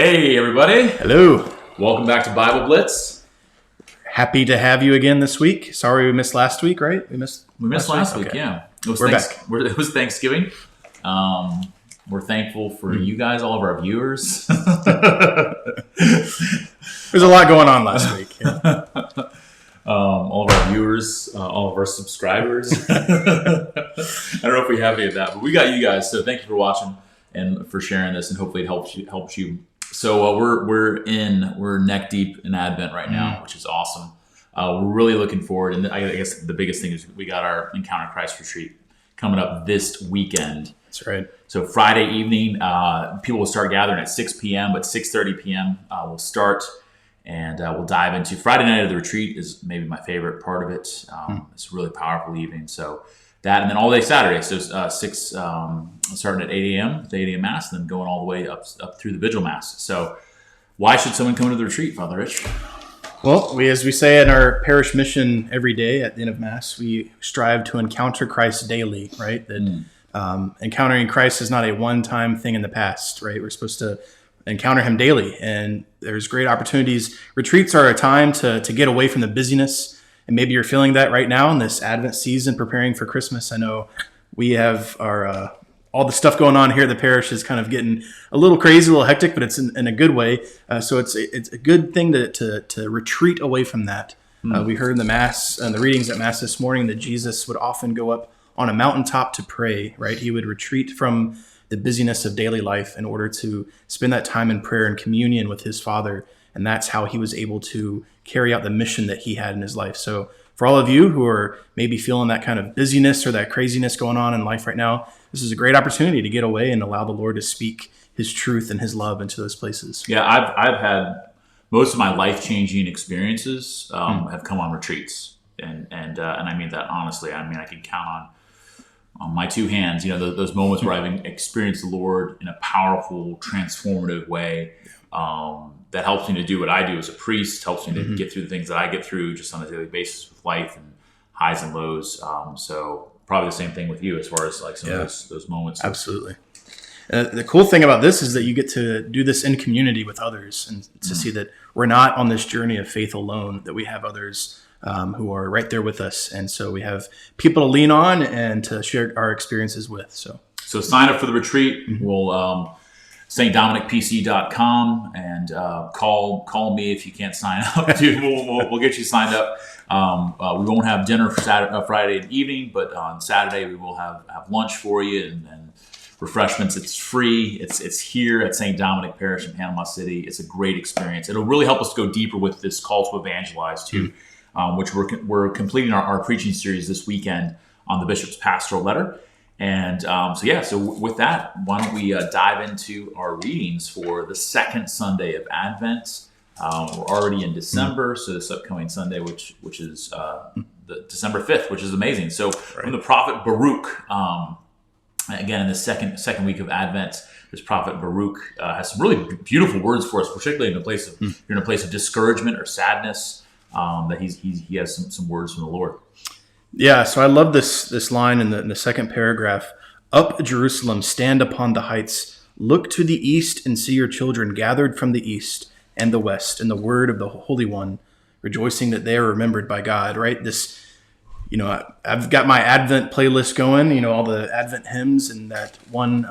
Hey, everybody. Hello. Welcome back to Bible Blitz. Happy to have you again this week. Sorry we missed last week, right? We missed last week, okay. Yeah. We're back. It was Thanksgiving. We're thankful for you guys, all of our viewers. There's a lot going on last week. Yeah. All of our viewers, all of our subscribers. I don't know if we have any of that, but we got you guys. So thank you for watching and for sharing this, and hopefully it helps you. So we're neck deep in Advent right now, which is awesome. We're really looking forward, and I guess the biggest thing is we got our Encounter Christ retreat coming up this weekend. That's right. So Friday evening, people will start gathering at 6 p.m., but 6:30 p.m. We'll start, and we'll dive into Friday night of the retreat is maybe my favorite part of it. It's a really powerful evening. So that, and then all day Saturday. So starting at 8 a.m., the 8 a.m. Mass, and then going all the way up through the Vigil Mass. So why should someone come to the retreat, Father Rich? Well, as we say in our parish mission every day at the end of Mass, we strive to encounter Christ daily, right? That encountering Christ is not a one-time thing in the past, right? We're supposed to encounter him daily, and there's great opportunities. Retreats are a time to get away from the busyness, and maybe you're feeling that right now in this Advent season, preparing for Christmas. I know we have our all the stuff going on here at the parish is kind of getting a little crazy, a little hectic, but it's in a good way. So it's a good thing to retreat away from that. We heard in the Mass and the readings at Mass this morning that Jesus would often go up on a mountaintop to pray, right? He would retreat from the busyness of daily life in order to spend that time in prayer and communion with his Father. And that's how he was able to carry out the mission that he had in his life. So for all of you who are maybe feeling that kind of busyness or that craziness going on in life right now, this is a great opportunity to get away and allow the Lord to speak his truth and his love into those places. Yeah, I've had most of my life-changing experiences have come on retreats. And I mean that honestly. I mean, I can count on my two hands, those moments where I've experienced the Lord in a powerful, transformative way that helps me to do what I do as a priest, helps me to get through the things that I get through just on a daily basis with life and highs and lows. So probably the same thing with you as far as like some of those moments. Absolutely. The cool thing about this is that you get to do this in community with others and to see that we're not on this journey of faith alone, that we have others who are right there with us. And so we have people to lean on and to share our experiences with. So sign up for the retreat. We'll stdominicpc.com and call me if you can't sign up. We'll get you signed up. We won't have dinner for Friday evening, but on Saturday we will have lunch for you and refreshments. It's free. It's here at St. Dominic Parish in Panama City. It's a great experience. It'll really help us to go deeper with this call to evangelize too, which we're completing our preaching series this weekend on the Bishop's Pastoral Letter. And so with that, why don't we dive into our readings for the second Sunday of Advent. We're already in December, so this upcoming Sunday, which is the December 5th, which is amazing. So from the prophet Baruch, again in the second week of Advent, this prophet Baruch has some really beautiful words for us, particularly in a place of you're in a place of discouragement or sadness. That he has some words from the Lord. Yeah, so I love this line in the second paragraph. Up, Jerusalem, stand upon the heights. Look to the east and see your children gathered from the east and the west in the word of the Holy One, rejoicing that they are remembered by God, right? This, I've got my Advent playlist going, all the Advent hymns and that one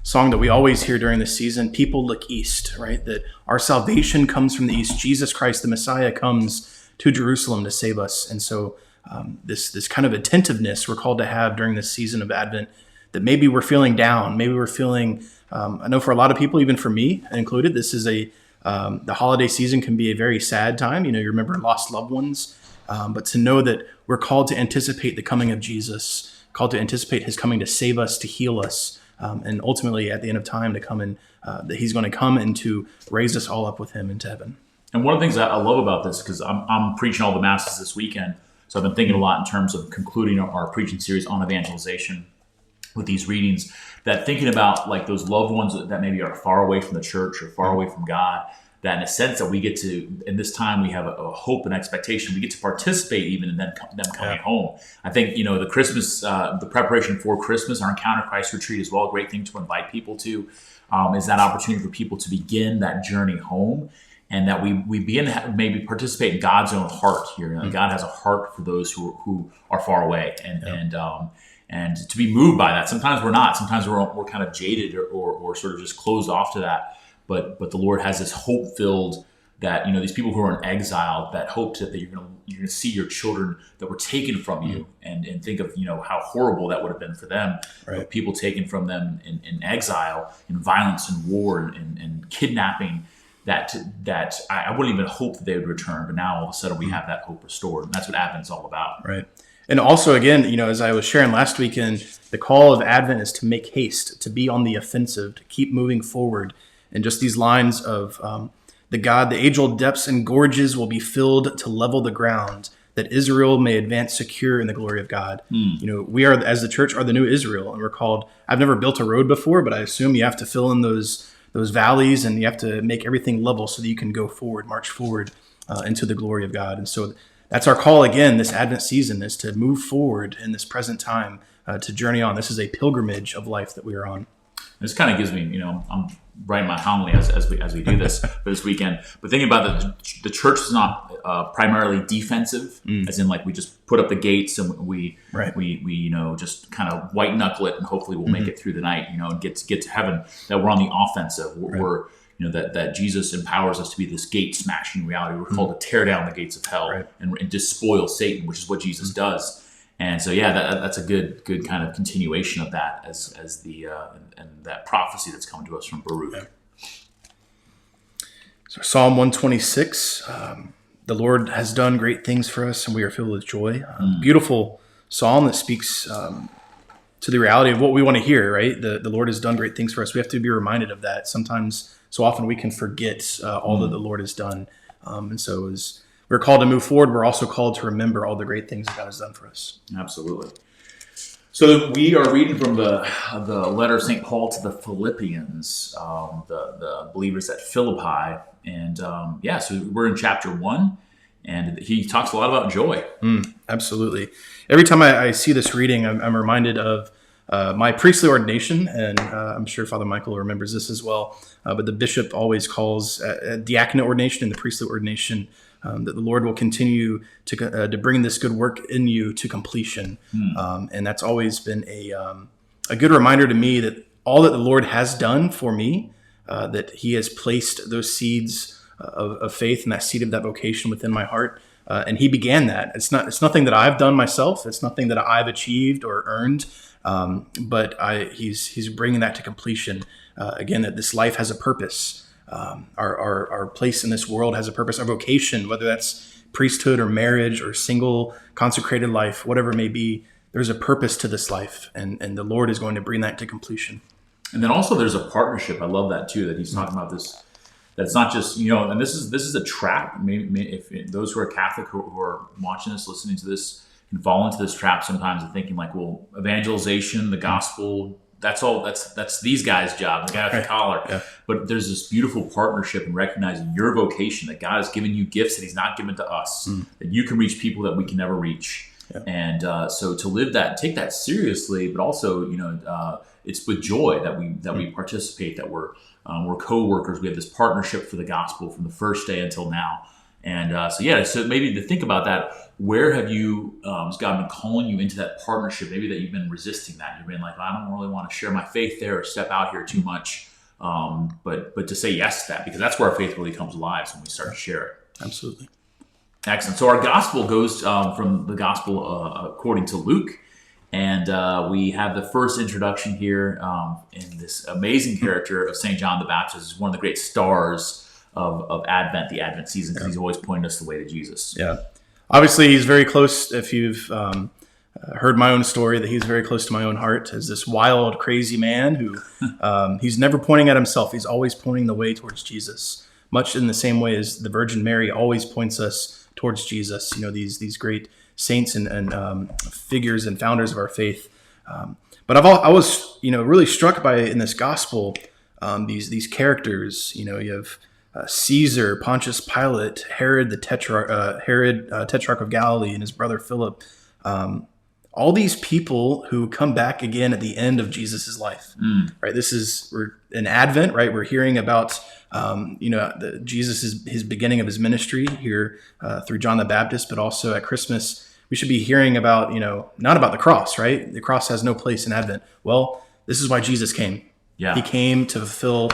song that we always hear during this season, People Look East, right? That our salvation comes from the east. Jesus Christ, the Messiah, comes to Jerusalem to save us. And so this kind of attentiveness we're called to have during this season of Advent, that maybe we're feeling down, maybe we're feeling, I know for a lot of people, even for me included, this is the holiday season can be a very sad time. You remember lost loved ones, but to know that we're called to anticipate the coming of Jesus, called to anticipate his coming to save us, to heal us, and ultimately at the end of time to come in, that he's going to come and to raise us all up with him into heaven. And one of the things that I love about this, because I'm preaching all the masses this weekend, so I've been thinking a lot in terms of concluding our preaching series on evangelization with these readings, that thinking about like those loved ones that maybe are far away from the church or far away from God, that in a sense that we get to, in this time, we have a hope and expectation. We get to participate even in them coming home. I think, the Christmas, the preparation for Christmas, our Encounter Christ retreat as well, a great thing to invite people to, is that opportunity for people to begin that journey home. And that we begin to maybe participate in God's own heart here. God has a heart for those who are far away, and to be moved by that. Sometimes we're not. Sometimes we're kind of jaded or sort of just closed off to that. But the Lord has this hope filled that these people who are in exile, that hope that you're gonna see your children that were taken from you, and think of how horrible that would have been for them. Right. People taken from them in exile, in violence and war and kidnapping. That I wouldn't even hope that they would return, but now all of a sudden we have that hope restored, and that's what Advent's all about. Right. And also, again, you know, as I was sharing last weekend, the call of Advent is to make haste, to be on the offensive, to keep moving forward. And just these lines of the age-old depths and gorges will be filled to level the ground, that Israel may advance secure in the glory of God. You know, we are, as the church, are the new Israel, and we're called. I've never built a road before, but I assume you have to fill in those valleys, and you have to make everything level so that you can go forward, march forward into the glory of God. And so that's our call again this Advent season, is to move forward in this present time, to journey on. This is a pilgrimage of life that we are on. This kind of gives me, you know, I'm writing my homily as we do this for this weekend. But thinking about the church is not primarily defensive, as in like we just put up the gates and we you know, just kind of white knuckle it and hopefully we'll make it through the night, you know, and get to heaven. That we're on the offensive. We're you know, that Jesus empowers us to be this gate smashing reality. We're called to tear down the gates of hell and despoil Satan, which is what Jesus does. And so, yeah, that's a good kind of continuation of that as the and that prophecy that's come to us from Baruch. Yeah. So Psalm 126, the Lord has done great things for us, and we are filled with joy. Beautiful psalm that speaks to the reality of what we want to hear. Right, the Lord has done great things for us. We have to be reminded of that. Sometimes, so often, we can forget all that the Lord has done, and so as we're called to move forward, we're also called to remember all the great things that God has done for us. Absolutely. So we are reading from the letter of St. Paul to the Philippians, the believers at Philippi. And so we're in chapter 1, and he talks a lot about joy. Absolutely. Every time I see this reading, I'm reminded of my priestly ordination, and I'm sure Father Michael remembers this as well. But the bishop always calls diaconate ordination and the priestly ordination that the Lord will continue to bring this good work in you to completion. And that's always been a good reminder to me that all that the Lord has done for me, that he has placed those seeds of faith and that seed of that vocation within my heart. And he began that. It's nothing that I've done myself. It's nothing that I've achieved or earned. But he's bringing that to completion. Again, that this life has a purpose. Our place in this world has a purpose. Our vocation, whether that's priesthood or marriage or single consecrated life, whatever it may be, there's a purpose to this life, and the Lord is going to bring that to completion. And then also there's a partnership. I love that too, that he's talking about this. That's not just, you know, and this is a trap. Maybe if those who are Catholic who are watching this, listening to this, can fall into this trap sometimes of thinking like, well, evangelization, the gospel, that's all. That's these guys' job, the guy with the collar. Yeah. But there's this beautiful partnership in recognizing your vocation, that God has given you gifts that he's not given to us, that you can reach people that we can never reach. Yeah. And so to live that, take that seriously, but also, you know, it's with joy that we participate, that we're co-workers. We have this partnership for the gospel from the first day until now. And so maybe to think about that, where have you, has God been calling you into that partnership? Maybe that you've been resisting that. You've been like, I don't really want to share my faith there or step out here too much. But to say yes to that, because that's where our faith really comes alive, when we start to share it. Absolutely. Excellent. So our gospel goes from the gospel according to Luke. And we have the first introduction here in this amazing character of St. John the Baptist. Is one of the great stars of Advent, the Advent season, because he's always pointing us the way to Jesus. Yeah. Obviously, he's very close. If you've heard my own story, that he's very close to my own heart as this wild, crazy man who he's never pointing at himself. He's always pointing the way towards Jesus, much in the same way as the Virgin Mary always points us towards Jesus. You know, these great saints and figures and founders of our faith. But I was, you know, really struck by in this gospel these characters. You know, you have Caesar, Pontius Pilate, Herod the Tetrarch of Galilee, and his brother Philip. All these people who come back again at the end of Jesus's life, right? We're in Advent, right? We're hearing about, his beginning of his ministry here through John the Baptist, but also at Christmas, we should be hearing about, not about the cross, right? The cross has no place in Advent. Well, this is why Jesus came. Yeah. He came to fulfill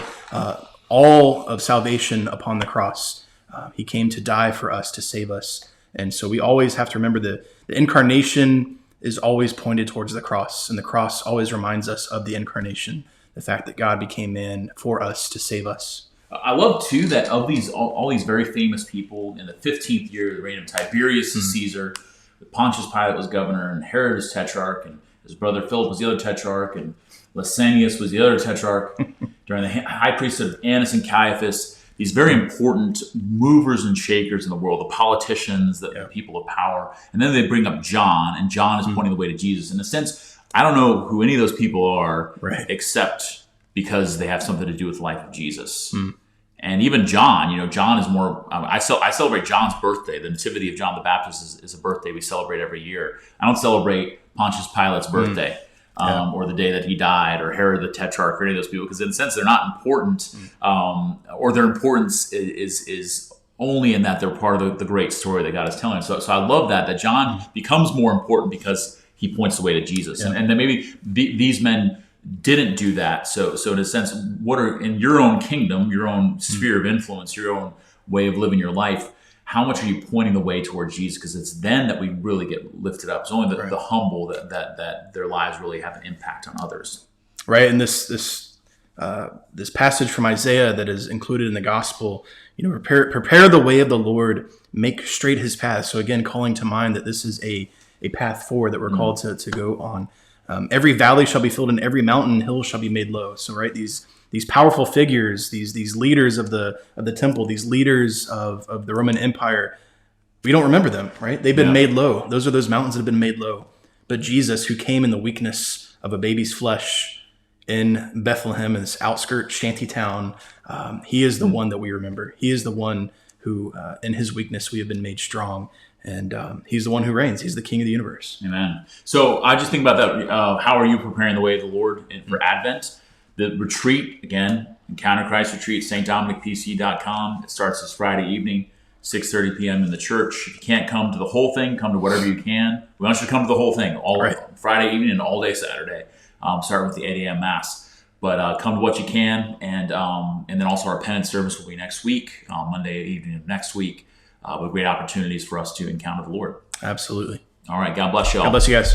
all of salvation upon the cross. He came to die for us, to save us. And so we always have to remember the incarnation is always pointed towards the cross, and the cross always reminds us of the incarnation, the fact that God became man for us to save us. I love too that of these all these very famous people in the 15th year of the reign of Tiberius as Caesar, Pontius Pilate was governor, and Herod was tetrarch, and his brother Philip was the other tetrarch, and Lysanias was the other tetrarch during the high priesthood of Annas and Caiaphas. These very important movers and shakers in the world, the politicians, the people of power. And then they bring up John, and John is pointing the way to Jesus. In a sense, I don't know who any of those people are, except because they have something to do with the life of Jesus. And even John, John is more, I celebrate John's birthday. The nativity of John the Baptist is a birthday we celebrate every year. I don't celebrate Pontius Pilate's birthday. Or the day that he died, or Herod the Tetrarch, or any of those people, because in a sense they're not important, or their importance is only in that they're part of the great story that God is telling. So I love that John becomes more important because he points the way to Jesus, and then maybe these men didn't do that. So in a sense, what are in your own kingdom, your own sphere of influence, your own way of living your life? How much are you pointing the way towards Jesus? Because it's then that we really get lifted up. It's only the humble that their lives really have an impact on others. Right, and this passage from Isaiah that is included in the gospel, prepare the way of the Lord, make straight his path. So again, calling to mind that this is a path forward that we're called to go on. Every valley shall be filled, and every mountain and hill shall be made low. So right, these powerful figures, these leaders of the temple, these leaders of the Roman Empire, we don't remember them, right? They've been made low. Those are those mountains that have been made low. But Jesus, who came in the weakness of a baby's flesh in Bethlehem, in this outskirt shanty town, he is the one that we remember. He is the one who, in his weakness, we have been made strong. And he's the one who reigns. He's the King of the universe. Amen. So I just think about that. How are you preparing the way of the Lord for Advent? The retreat, again, Encounter Christ Retreat, stdominicpc.com. It starts this Friday evening, 6:30 p.m. in the church. If you can't come to the whole thing, come to whatever you can. We want you to come to the whole thing, Friday evening and all day Saturday, starting with the 8 a.m. Mass. But come to what you can, and then also our penance service will be next week, Monday evening of next week, with great opportunities for us to encounter the Lord. Absolutely. All right, God bless you all. God bless you guys.